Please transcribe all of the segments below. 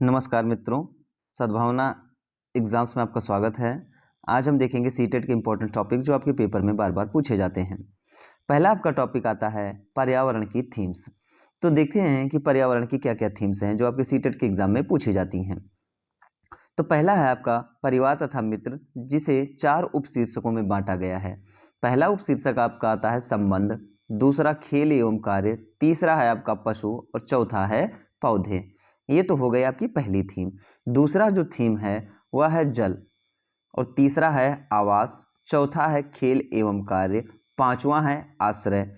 नमस्कार मित्रों, सद्भावना एग्जाम्स में आपका स्वागत है। आज हम देखेंगे सीटेट के इम्पोर्टेंट टॉपिक जो आपके पेपर में बार बार पूछे जाते हैं। पहला आपका टॉपिक आता है पर्यावरण की थीम्स। तो देखते हैं कि पर्यावरण की क्या क्या थीम्स हैं जो आपके सीटेट के एग्जाम में पूछी जाती हैं। तो पहला है आपका परिवार तथा मित्र, जिसे 4 उपशीर्षकों में बांटा गया है। पहला उपशीर्षक आपका आता है संबंध, दूसरा खेल एवं कार्य, तीसरा है आपका पशु और चौथा है पौधे। ये तो हो गई आपकी पहली थीम। दूसरा जो थीम है वह है जल और तीसरा है आवास, चौथा है खेल एवं कार्य, पांचवा है आश्रय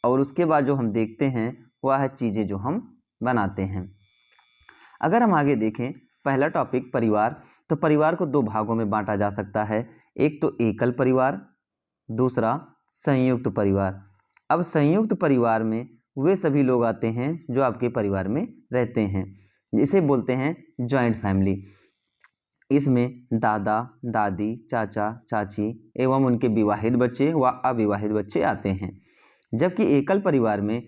और उसके बाद जो हम देखते हैं वह है चीज़ें जो हम बनाते हैं। अगर हम आगे देखें पहला टॉपिक परिवार, तो परिवार को 2 भागों में बांटा जा सकता है। एक तो एकल परिवार, दूसरा संयुक्त परिवार। अब संयुक्त परिवार में वे सभी लोग आते हैं जो आपके परिवार में रहते हैं, इसे बोलते हैं जॉइंट फैमिली। इसमें दादा दादी, चाचा चाची एवं उनके विवाहित बच्चे व अविवाहित बच्चे आते हैं। जबकि एकल परिवार में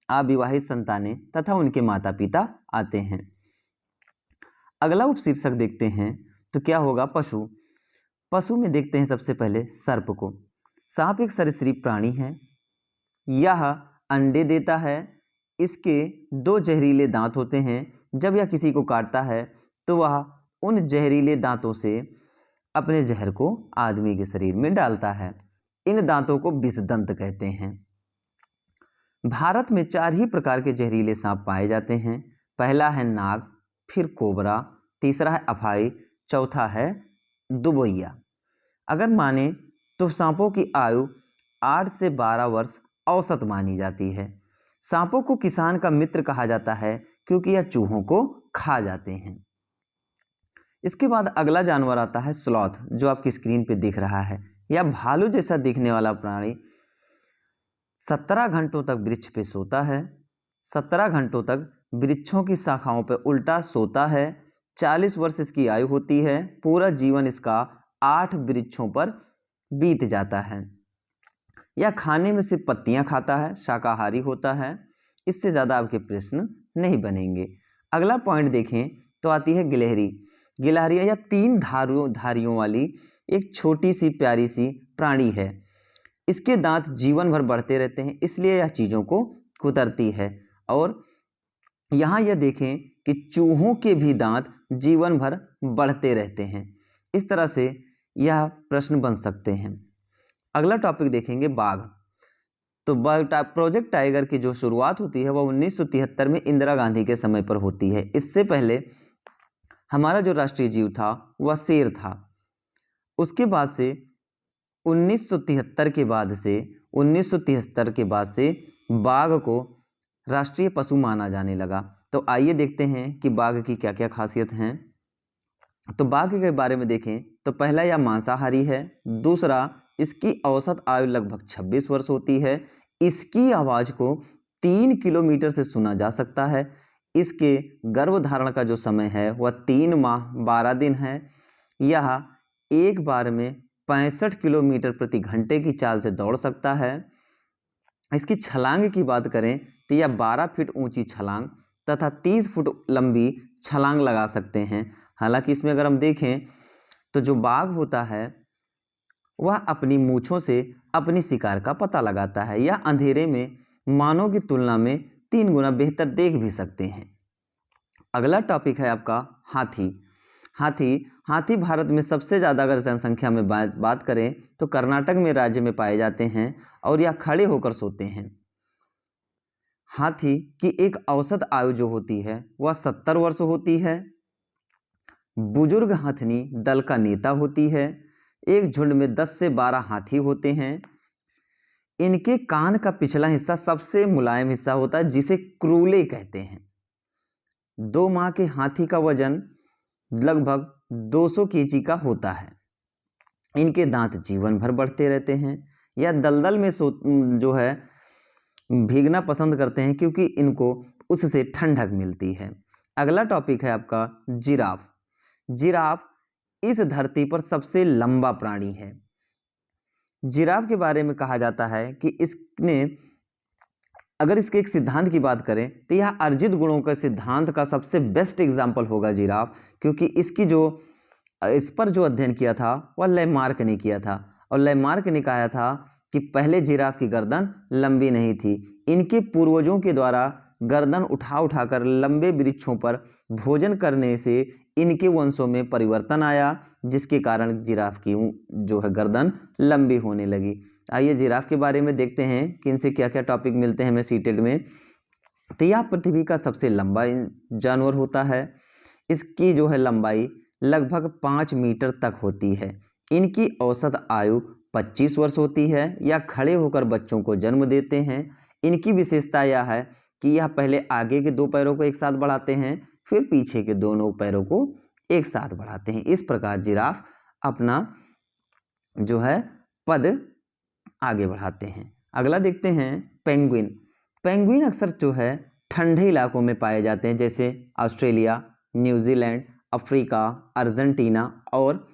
अविवाहित संतानें तथा उनके माता पिता आते हैं। अगला उपशीर्षक देखते हैं तो क्या होगा, पशु। पशु में देखते हैं सबसे पहले सर्प को। सांप एक सरीसृप प्राणी है। यह अंडे देता है। इसके 2 जहरीले दांत होते हैं। जब यह किसी को काटता है तो वह उन जहरीले दांतों से अपने जहर को आदमी के शरीर में डालता है। इन दांतों को विषदंत कहते हैं। भारत में 4 ही प्रकार के जहरीले सांप पाए जाते हैं। पहला है नाग, फिर कोबरा, तीसरा है अफाई, चौथा है दुबैया। अगर माने तो सांपों की आयु 8 से 12 वर्ष औसत मानी जाती है। सांपों को किसान का मित्र कहा जाता है क्योंकि यह चूहों को खा जाते हैं। इसके बाद अगला जानवर आता है स्लॉथ, जो आपकी स्क्रीन पे दिख रहा है। यह भालू जैसा दिखने वाला प्राणी 17 घंटों तक वृक्ष पे सोता है। 17 घंटों तक वृक्षों की शाखाओं पर उल्टा सोता है। 40 वर्ष इसकी आयु होती है। पूरा जीवन इसका 8 वृक्षों पर बीत जाता है। यह खाने में सिर्फ पत्तियां खाता है, शाकाहारी होता है। इससे ज़्यादा आपके प्रश्न नहीं बनेंगे। अगला पॉइंट देखें तो आती है गिलहरी। गिलहरी यह 3 धारियों वाली एक छोटी सी प्यारी सी प्राणी है। इसके दांत जीवन भर बढ़ते रहते हैं, इसलिए यह चीज़ों को कुतरती है। और यहाँ यह देखें कि चूहों के भी दांत जीवन भर बढ़ते रहते हैं। इस तरह से यह प्रश्न बन सकते हैं। अगला टॉपिक देखेंगे बाघ। तो प्रोजेक्ट टाइगर की जो शुरुआत होती है वह 1973 में इंदिरा गांधी के समय पर होती है। इससे पहले हमारा जो राष्ट्रीय जीव था वह शेर था। उसके बाद से 1973 के बाद से बाघ को राष्ट्रीय पशु माना जाने लगा। तो आइए देखते हैं कि बाघ की क्या क्या खासियत हैं। तो बाघ के बारे में देखें तो पहला, यह मांसाहारी है। दूसरा, इसकी औसत आयु लगभग 26 वर्ष होती है। इसकी आवाज़ को 3 किलोमीटर से सुना जा सकता है। इसके गर्भधारण का जो समय है वह 3 माह 12 दिन है। यह एक बार में 65 किलोमीटर प्रति घंटे की चाल से दौड़ सकता है। इसकी छलांग की बात करें तो यह 12 फीट ऊंची छलांग तथा 30 फुट लंबी छलांग लगा सकते हैं। हालांकि इसमें अगर हम देखें तो जो बाघ होता है वह अपनी मूंछों से अपनी शिकार का पता लगाता है। यह अंधेरे में मानव की तुलना में 3 गुना बेहतर देख भी सकते हैं। अगला टॉपिक है आपका हाथी। हाथी भारत में सबसे ज़्यादा अगर जनसंख्या में बात करें तो कर्नाटक में राज्य में पाए जाते हैं और यह खड़े होकर सोते हैं। हाथी की एक औसत आयु जो होती है वह 70 वर्ष होती है। बुजुर्ग हाथनी दल का नेता होती है। एक झुंड में 10 से 12 हाथी होते हैं। इनके कान का पिछला हिस्सा सबसे मुलायम हिस्सा होता है, जिसे क्रूले कहते हैं। 2 माह के हाथी का वजन लगभग 200 केजी का होता है। इनके दांत जीवन भर बढ़ते रहते हैं। यह दलदल में जो है भीगना पसंद करते हैं क्योंकि इनको उससे ठंडक मिलती है। अगला टॉपिक है आपका जिराफ। जिराफ इस धरती पर सबसे लंबा प्राणी है। जिराफ के बारे में कहा जाता है कि इसने अगर इसके एक सिद्धांत की बात करें तो यह अर्जित गुणों के सिद्धांत का सबसे बेस्ट एग्जाम्पल होगा जिराफ, क्योंकि इसकी जो इस पर जो अध्ययन किया था वह लैमार्क ने किया था। और लैमार्क ने कहा था कि पहले जिराफ की गर्दन लंबी नहीं थी, इनके पूर्वजों के द्वारा गर्दन उठा उठाकर लंबे वृक्षों पर भोजन करने से इनके वंशों में परिवर्तन आया, जिसके कारण जिराफ की जो है गर्दन लंबी होने लगी। आइए जिराफ के बारे में देखते हैं कि इनसे क्या क्या टॉपिक मिलते हैं हमें सीटेड में। तो यह पृथ्वी का सबसे लंबा जानवर होता है। इसकी जो है लंबाई लगभग 5 मीटर तक होती है। इनकी औसत आयु 25 वर्ष होती है। यह खड़े होकर बच्चों को जन्म देते हैं। इनकी विशेषता यह है कि यह पहले आगे के 2 पैरों को एक साथ बढ़ाते हैं, फिर पीछे के दोनों पैरों को एक साथ बढ़ाते हैं। इस प्रकार जिराफ अपना जो है पद आगे बढ़ाते हैं। अगला देखते हैं पेंगुइन। पेंगुइन अक्सर जो है ठंडे इलाकों में पाए जाते हैं, जैसे ऑस्ट्रेलिया, न्यूजीलैंड, अफ्रीका, अर्जेंटीना और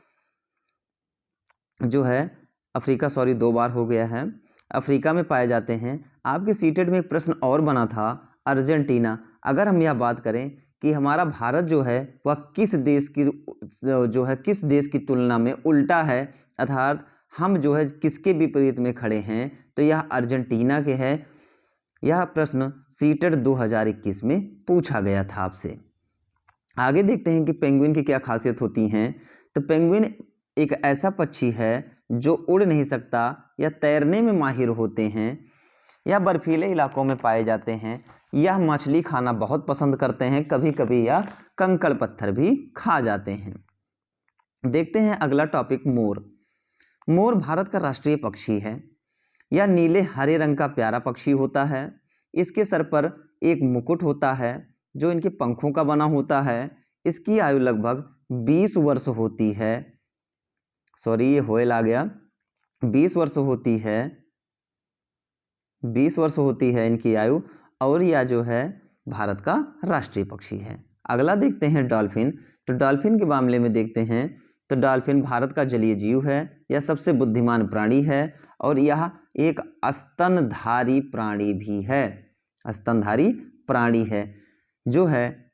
जो है अफ्रीका 2 बार हो गया है, अफ्रीका में पाए जाते हैं। आपके सीटेड में एक प्रश्न और बना था अर्जेंटीना। अगर हम यह बात करें कि हमारा भारत जो है वह किस देश की तुलना में उल्टा है, अर्थात हम जो है किसके विपरीत में खड़े हैं, तो यह अर्जेंटीना के है। यह प्रश्न सीटेड 2021 में पूछा गया था आपसे। आगे देखते हैं कि पेंगुइन की क्या खासियत होती हैं। तो पेंगुइन एक ऐसा पक्षी है जो उड़ नहीं सकता या तैरने में माहिर होते हैं। यह बर्फीले इलाकों में पाए जाते हैं। यह मछली खाना बहुत पसंद करते हैं, कभी कभी यह कंकड़ पत्थर भी खा जाते हैं। देखते हैं अगला टॉपिक मोर। मोर भारत का राष्ट्रीय पक्षी है। यह नीले हरे रंग का प्यारा पक्षी होता है। इसके सर पर एक मुकुट होता है जो इनके पंखों का बना होता है। इसकी आयु लगभग 20 वर्ष होती है। ये होएल आ गया। 20 वर्ष होती है, 20 वर्ष होती है इनकी आयु, और यह जो है भारत का राष्ट्रीय पक्षी है। अगला देखते हैं डॉल्फिन। तो डॉल्फिन के मामले में देखते हैं तो डॉल्फिन भारत का जलीय जीव है। यह सबसे बुद्धिमान प्राणी है और यह एक स्तनधारी प्राणी भी है। स्तनधारी प्राणी है जो है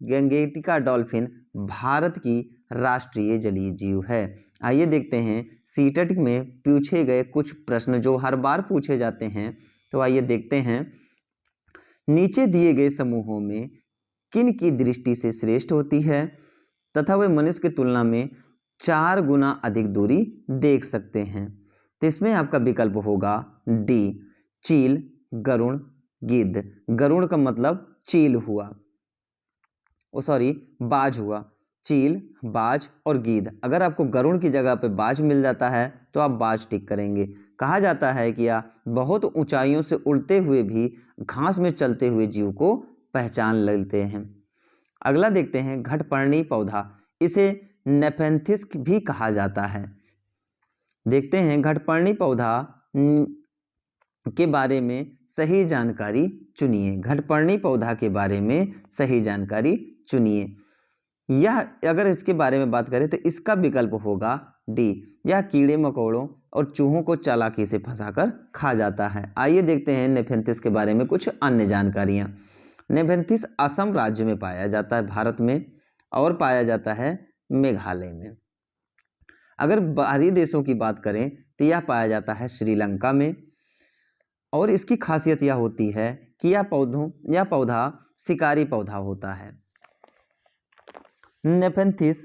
गैंगेटिका डॉल्फिन भारत की राष्ट्रीय जलीय जीव है। आइए देखते हैं सीटेट में पूछे गए कुछ प्रश्न जो हर बार पूछे जाते हैं। तो आइए देखते हैं, नीचे दिए गए समूहों में किन की दृष्टि से श्रेष्ठ होती है तथा वे मनुष्य की तुलना में 4 गुना अधिक दूरी देख सकते हैं। तो इसमें आपका विकल्प होगा डी, चील, गरुड़, गिद्ध। गरुड़ का मतलब चील हुआ, बाज हुआ। चील, बाज और गिद्ध। अगर आपको गरुड़ की जगह पे बाज मिल जाता है तो आप बाज टिक करेंगे। कहा जाता है कि यह बहुत ऊंचाइयों से उड़ते हुए भी घास में चलते हुए जीव को पहचान लेते हैं। अगला देखते हैं घटपर्णी पौधा। इसे नेफेंथिस भी कहा जाता है। देखते हैं घटपर्णी पौधा के बारे में सही जानकारी चुनिए। घटपर्णी पौधा के बारे में सही जानकारी चुनिए। यह अगर इसके बारे में बात करें तो इसका विकल्प होगा डी। यह कीड़े मकोड़ों और चूहों को चालाकी से फंसाकर खा जाता है। आइए देखते हैं नेफेंथिस के बारे में कुछ अन्य जानकारियां। नेफेंथिस असम राज्य में पाया जाता है भारत में, और पाया जाता है मेघालय में। अगर बाहरी देशों की बात करें तो यह पाया जाता है श्रीलंका में, और इसकी खासियत यह होती है कि यह पौधा शिकारी पौधा होता है। नेफेंथिस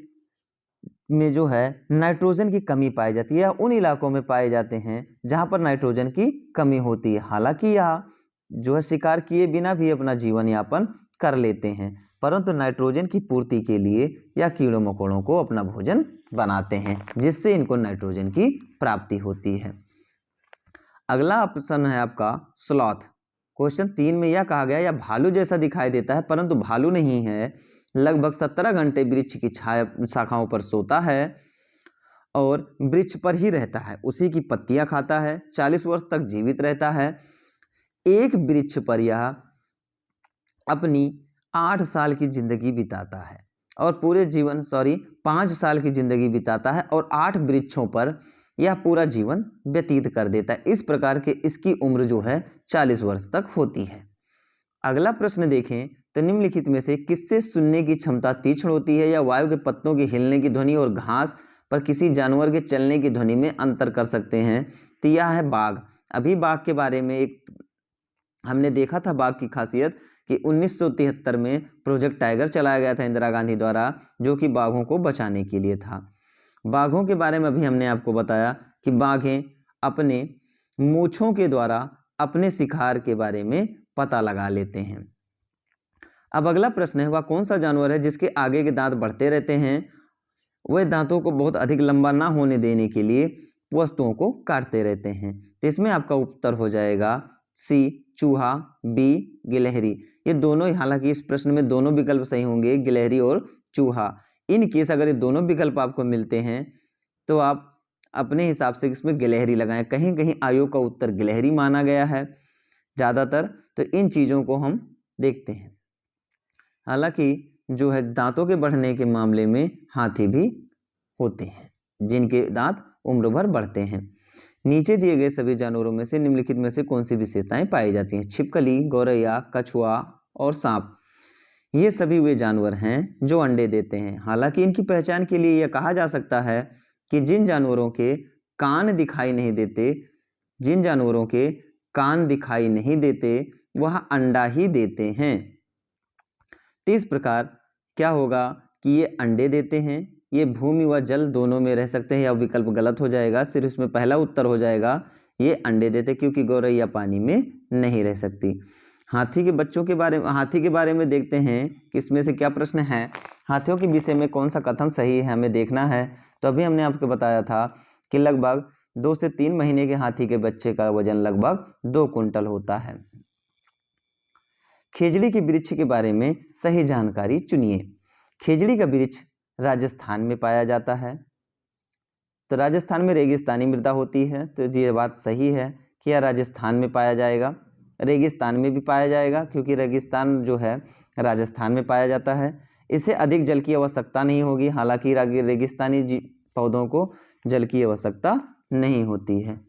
में जो है नाइट्रोजन की कमी पाई जाती है। उन इलाकों में पाए जाते हैं जहां पर नाइट्रोजन की कमी होती है। हालांकि यह जो है शिकार किए बिना भी अपना जीवन यापन कर लेते हैं, परंतु नाइट्रोजन की पूर्ति के लिए यह कीड़ों मकोड़ों को अपना भोजन बनाते हैं, जिससे इनको नाइट्रोजन की प्राप्ति होती है। अगला ऑप्शन है आपका स्लॉथ। क्वेश्चन 3 में यह कहा गया यह भालू जैसा दिखाई देता है, परंतु भालू नहीं है। लगभग 17 घंटे वृक्ष की शाखाओं पर सोता है और वृक्ष पर ही रहता है, उसी की पत्तियां खाता है। 40 वर्ष तक जीवित रहता है। एक वृक्ष पर यह अपनी 8 साल की जिंदगी बिताता है और पूरे जीवन 5 साल की जिंदगी बिताता है और 8 वृक्षों पर यह पूरा जीवन व्यतीत कर देता है। इस प्रकार के इसकी उम्र जो है 40 वर्ष तक होती है। अगला प्रश्न देखें तो निम्नलिखित में से किससे सुनने की क्षमता तीक्ष्ण होती है या वायु के पत्तों के हिलने की ध्वनि और घास पर किसी जानवर के चलने की ध्वनि में अंतर कर सकते हैं? तो यह है बाघ। अभी बाघ के बारे में एक हमने देखा था बाघ की खासियत कि 1973 में प्रोजेक्ट टाइगर चलाया गया था इंदिरा गांधी द्वारा, जो कि बाघों को बचाने के लिए था। बाघों के बारे में अभी हमने आपको बताया कि बाघें अपने मूंछों के द्वारा अपने शिकार के बारे में पता लगा लेते हैं। अब अगला प्रश्न है, वह कौन सा जानवर है जिसके आगे के दांत बढ़ते रहते हैं? वह दांतों को बहुत अधिक लंबा ना होने देने के लिए वस्तुओं को काटते रहते हैं। तो इसमें आपका उत्तर हो जाएगा सी चूहा, बी गिलहरी। ये दोनों, हालांकि इस प्रश्न में दोनों विकल्प सही होंगे, गिलहरी और चूहा। इन केस अगर ये दोनों विकल्प आपको मिलते हैं तो आप अपने हिसाब से इसमें गिलहरी लगाएं। कहीं कहीं आयोग का उत्तर गिलहरी माना गया है ज़्यादातर, तो इन चीज़ों को हम देखते हैं। हालांकि जो है दांतों के बढ़ने के मामले में हाथी भी होते हैं जिनके दांत उम्र भर बढ़ते हैं। नीचे दिए गए सभी जानवरों में से निम्नलिखित में से कौन सी विशेषताएं पाई जाती हैं? छिपकली, गौरैया, कछुआ और सांप। ये सभी वे जानवर हैं जो अंडे देते हैं। हालांकि इनकी पहचान के लिए यह कहा जा सकता है कि जिन जानवरों के कान दिखाई नहीं देते वह अंडा ही देते हैं। तो इस प्रकार क्या होगा कि ये अंडे देते हैं, ये भूमि व जल दोनों में रह सकते हैं। यह विकल्प गलत हो जाएगा, सिर्फ इसमें पहला उत्तर हो जाएगा ये अंडे देते, क्योंकि गौरैया पानी में नहीं रह सकती। हाथी के बारे में देखते हैं कि इसमें से क्या प्रश्न है। हाथियों के विषय में कौन सा कथन सही है हमें देखना है। तो अभी हमने आपको बताया था कि लगभग 2 से 3 महीने के हाथी के बच्चे का वजन लगभग 2 कुंटल होता है। खेजड़ी के वृक्ष के बारे में सही जानकारी चुनिए। खेजड़ी का वृक्ष राजस्थान में पाया जाता है। तो राजस्थान में रेगिस्तानी मृदा होती है, तो ये बात सही है कि यह राजस्थान में पाया जाएगा। रेगिस्तान में भी पाया जाएगा क्योंकि रेगिस्तान जो है राजस्थान में पाया जाता है। इसे अधिक जल की आवश्यकता नहीं होगी, हालांकि रेगिस्तानी पौधों को जल की आवश्यकता नहीं होती है,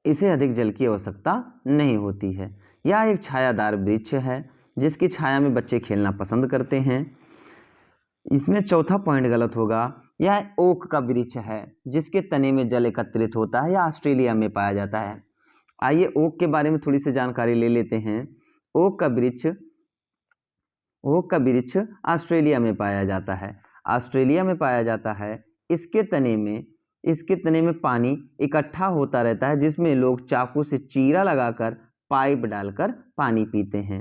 इसे अधिक जल की आवश्यकता नहीं होती है। यह एक छायादार वृक्ष है जिसकी छाया में बच्चे खेलना पसंद करते हैं। इसमें चौथा पॉइंट गलत होगा। यह ओक का वृक्ष है जिसके तने में जल एकत्रित होता है, यह ऑस्ट्रेलिया में पाया जाता है। आइए ओक के बारे में थोड़ी सी जानकारी ले लेते हैं। ओक का वृक्ष ऑस्ट्रेलिया में पाया जाता है। ऑस्ट्रेलिया में पाया जाता है। इसके तने में पानी इकट्ठा होता रहता है जिसमें लोग चाकू से चीरा लगाकर पाइप डालकर पानी पीते हैं,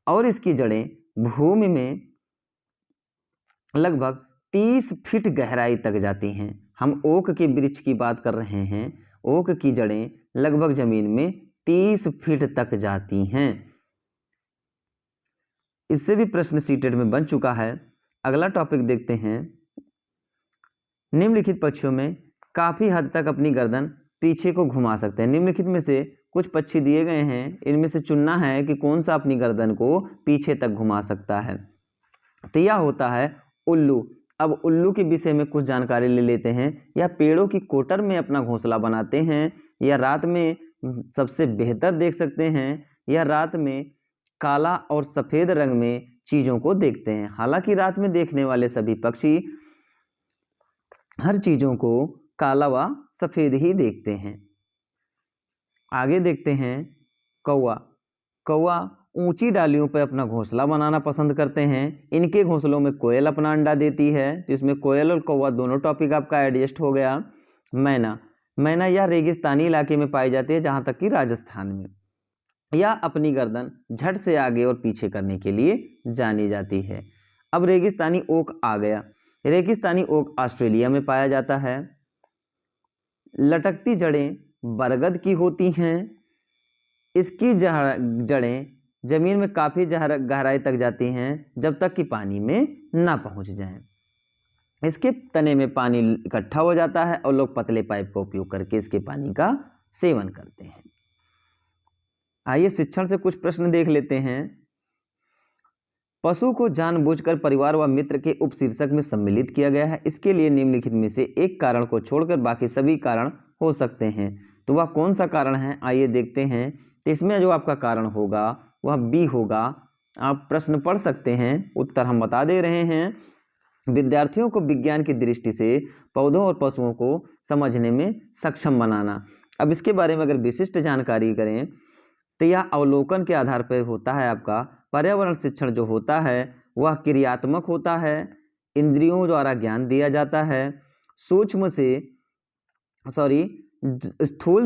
और इसकी जड़ें भूमि में लगभग 30 फीट गहराई तक जाती हैं। हम ओक के वृक्ष की बात कर रहे हैं। ओक की जड़ें लगभग जमीन में 30 फीट तक जाती हैं। इससे भी प्रश्न सीटेट में बन चुका है। अगला टॉपिक देखते हैं। निम्नलिखित पक्षियों में काफी हद तक अपनी गर्दन पीछे को घुमा सकते हैं। निम्नलिखित में से कुछ पक्षी दिए गए हैं, इनमें से चुनना है कि कौन सा अपनी गर्दन को पीछे तक घुमा सकता है। तो यह होता है उल्लू। अब उल्लू के विषय में कुछ जानकारी ले लेते हैं। यह पेड़ों की कोटर में अपना घोंसला बनाते हैं। यह रात में सबसे बेहतर देख सकते हैं। यह रात में काला और सफेद रंग में चीजों को देखते हैं। हालांकि रात में देखने वाले सभी पक्षी हर चीजों को काला व सफेद ही देखते हैं। आगे देखते हैं कौवा ऊंची डालियों पर अपना घोंसला बनाना पसंद करते हैं। इनके घोंसलों में कोयल अपना अंडा देती है, जिसमें कोयल और कौवा दोनों टॉपिक आपका एडजस्ट हो गया। मैना यह रेगिस्तानी इलाके में पाई जाती है, जहां तक कि राजस्थान में। यह अपनी गर्दन झट से आगे और पीछे करने के लिए जानी जाती है। अब रेगिस्तानी ओक आ गया। रेगिस्तानी ओक ऑस्ट्रेलिया में पाया जाता है। लटकती जड़ें बरगद की होती हैं। इसकी जड़ें जमीन में काफी गहराई तक जाती हैं जब तक कि पानी में ना पहुंच जाएं। इसके तने में पानी इकट्ठा हो जाता है और लोग पतले पाइप का उपयोग करके इसके पानी का सेवन करते हैं। आइए शिक्षण से कुछ प्रश्न देख लेते हैं। पशु को जानबूझकर परिवार व मित्र के उपशीर्षक में सम्मिलित किया गया है। इसके लिए निम्नलिखित में से एक कारण को छोड़कर बाकी सभी कारण हो सकते हैं। तो वह कौन सा कारण है, आइए देखते हैं। तो इसमें जो आपका कारण होगा वह बी होगा। आप प्रश्न पढ़ सकते हैं, उत्तर हम बता दे रहे हैं। विद्यार्थियों को विज्ञान की दृष्टि से पौधों और पशुओं को समझने में सक्षम बनाना। अब इसके बारे में अगर विशिष्ट जानकारी करें तो यह अवलोकन के आधार पर होता है। आपका पर्यावरण शिक्षण जो होता है वह क्रियात्मक होता है, इंद्रियों द्वारा ज्ञान दिया जाता है, स्थूल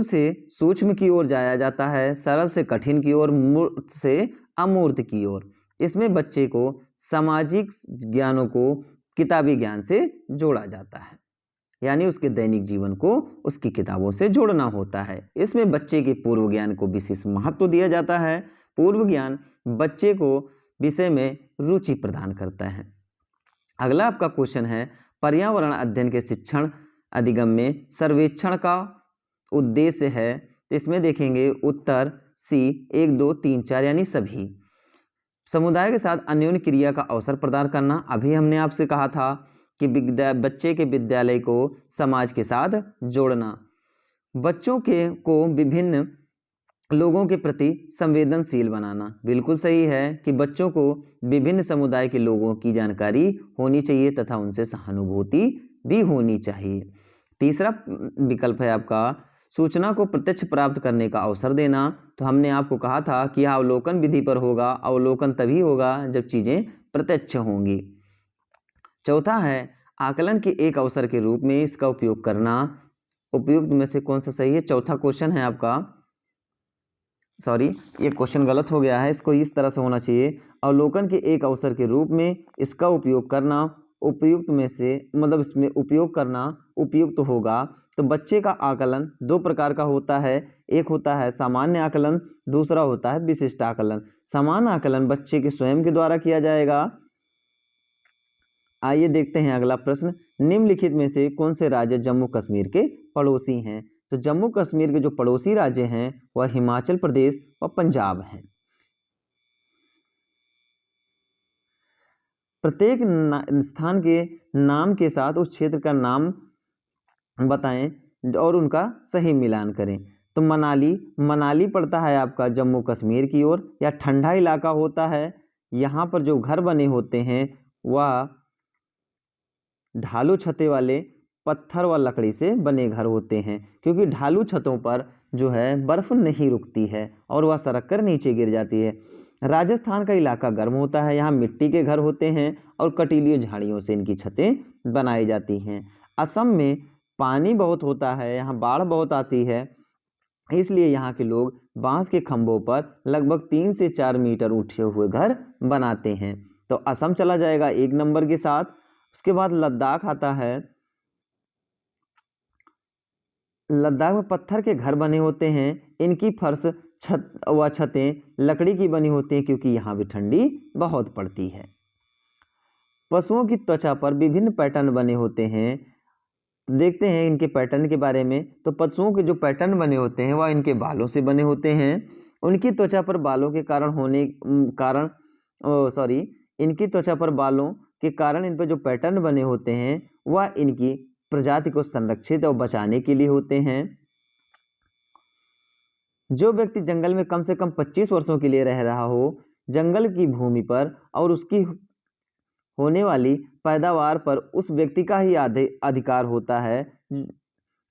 से सूक्ष्म की ओर जाया जाता है, सरल से कठिन की ओर, मूर्त से अमूर्त की ओर। इसमें बच्चे को सामाजिक ज्ञानों को किताबी ज्ञान से जोड़ा जाता है, यानी उसके दैनिक जीवन को उसकी किताबों से जोड़ना होता है। इसमें बच्चे के पूर्व ज्ञान को विशेष महत्व दिया जाता है। पूर्व ज्ञान बच्चे को विषय में रुचि प्रदान करता है। अगला आपका क्वेश्चन है, पर्यावरण अध्ययन के शिक्षण अधिगम में सर्वेक्षण का उद्देश्य है। तो इसमें देखेंगे उत्तर सी 1 2 3 4 यानी सभी। समुदाय के साथ अन्योन्य क्रिया का अवसर प्रदान करना। अभी हमने आपसे कहा था कि बच्चे के विद्यालय को समाज के साथ जोड़ना, बच्चों को विभिन्न लोगों के प्रति संवेदनशील बनाना। बिल्कुल सही है कि बच्चों को विभिन्न समुदाय के लोगों की जानकारी होनी चाहिए तथा उनसे सहानुभूति भी होनी चाहिए। तीसरा विकल्प है आपका सूचना को प्रत्यक्ष प्राप्त करने का अवसर देना। तो हमने आपको कहा था कि यह अवलोकन विधि पर होगा। अवलोकन तभी होगा जब चीज़ें प्रत्यक्ष होंगी। चौथा है आकलन के एक अवसर के रूप में इसका उपयोग करना। उपयुक्त में से कौन सा सही है? चौथा क्वेश्चन है आपका, ये क्वेश्चन गलत हो गया है, इसको इस तरह से होना चाहिए। अवलोकन के एक अवसर के रूप में इसका उपयोग करना उपयुक्त में से, मतलब इसमें उपयोग करना उपयुक्त होगा। तो बच्चे का आकलन दो प्रकार का होता है, एक होता है सामान्य आकलन, दूसरा होता है विशिष्ट आकलन। सामान्य आकलन बच्चे के स्वयं के द्वारा किया जाएगा। आइए देखते हैं अगला प्रश्न, निम्नलिखित में से कौन से राज्य जम्मू कश्मीर के पड़ोसी हैं? तो जम्मू कश्मीर के जो पड़ोसी राज्य हैं वह हिमाचल प्रदेश और पंजाब हैं। प्रत्येक स्थान के नाम के साथ उस क्षेत्र का नाम बताएं और उनका सही मिलान करें। तो मनाली पड़ता है आपका जम्मू कश्मीर की ओर, या ठंडा इलाका होता है। यहाँ पर जो घर बने होते हैं वह ढालू छतें वाले पत्थर व लकड़ी से बने घर होते हैं, क्योंकि ढालू छतों पर जो है बर्फ नहीं रुकती है और वह सरक कर नीचे गिर जाती है। राजस्थान का इलाका गर्म होता है, यहाँ मिट्टी के घर होते हैं और कटीली झाड़ियों से इनकी छतें बनाई जाती हैं। असम में पानी बहुत होता है, यहाँ बाढ़ बहुत आती है, इसलिए यहाँ के लोग बांस के खंभों पर लगभग 3 से 4 मीटर उठे हुए घर बनाते हैं। तो असम चला जाएगा 1 नंबर के साथ। उसके बाद लद्दाख आता है। लद्दाख में पत्थर के घर बने होते हैं, इनकी फर्श छतें लकड़ी की बनी होती हैं, क्योंकि यहाँ भी ठंडी बहुत पड़ती है। पशुओं की त्वचा पर विभिन्न पैटर्न बने होते हैं। तो देखते हैं इनके पैटर्न के बारे में। तो पशुओं के जो पैटर्न बने होते हैं वह इनके बालों से बने होते हैं। उनकी त्वचा पर बालों के इनकी त्वचा पर बालों के कारण इन पर जो पैटर्न बने होते हैं वह इनकी प्रजाति को संरक्षित और बचाने के लिए होते हैं। जो व्यक्ति जंगल में कम से कम 25 वर्षों के लिए रह रहा हो, जंगल की भूमि पर और उसकी होने वाली पैदावार पर उस व्यक्ति का ही अधिकार होता है।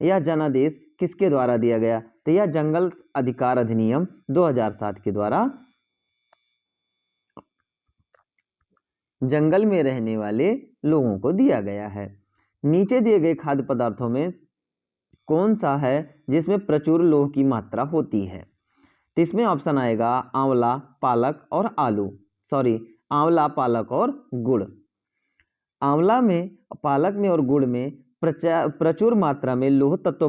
यह जनादेश किसके द्वारा दिया गया? तो यह जंगल अधिकार अधिनियम 2007 के द्वारा जंगल में रहने वाले लोगों को दिया गया है। नीचे दिए गए खाद्य पदार्थों में कौन सा है जिसमें प्रचुर लौह की मात्रा होती है? तो इसमें ऑप्शन आएगा आंवला, पालक और आंवला, पालक और गुड़। आंवला में, पालक में और गुड़ में प्रचुर मात्रा में लौह तत्व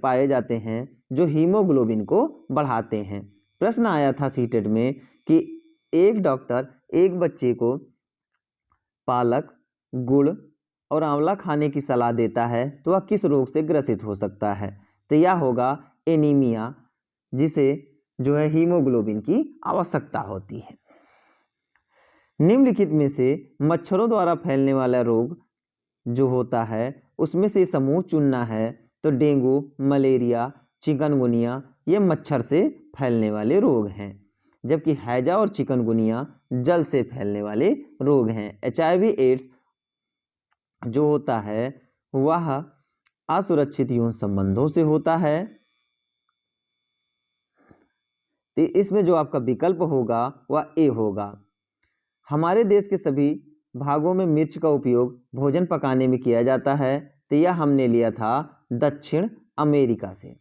पाए जाते हैं जो हीमोग्लोबिन को बढ़ाते हैं। प्रश्न आया था सीटेट में कि एक डॉक्टर एक बच्चे को पालक, गुड़ और आंवला खाने की सलाह देता है तो वह किस रोग से ग्रसित हो सकता है? तो यह होगा एनीमिया, जिसे जो है हीमोग्लोबिन की आवश्यकता होती है। निम्नलिखित में से मच्छरों द्वारा फैलने वाला रोग जो होता है उसमें से समूह चुनना है। तो डेंगू, मलेरिया, चिकनगुनिया ये मच्छर से फैलने वाले रोग हैं, जबकि हैजा और चिकनगुनिया जल से फैलने वाले रोग हैं। HIV एड्स जो होता है वह असुरक्षित यौन संबंधों से होता है। तो इसमें जो आपका विकल्प होगा वह ए होगा। हमारे देश के सभी भागों में मिर्च का उपयोग भोजन पकाने में किया जाता है। तो यह हमने लिया था दक्षिण अमेरिका से।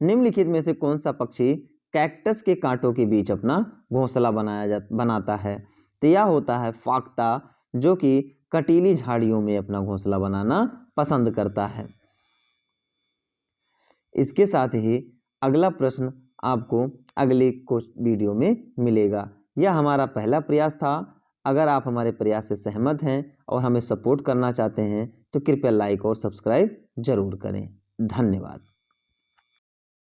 निम्नलिखित में से कौन सा पक्षी कैक्टस के कांटों के बीच अपना घोंसला बनाता है? तो यह होता है फाख्ता, जो कि कटीली झाड़ियों में अपना घोंसला बनाना पसंद करता है। इसके साथ ही अगला प्रश्न आपको अगले वीडियो में मिलेगा। यह हमारा पहला प्रयास था। अगर आप हमारे प्रयास से सहमत हैं और हमें सपोर्ट करना चाहते हैं तो कृपया लाइक और सब्सक्राइब जरूर करें। धन्यवाद।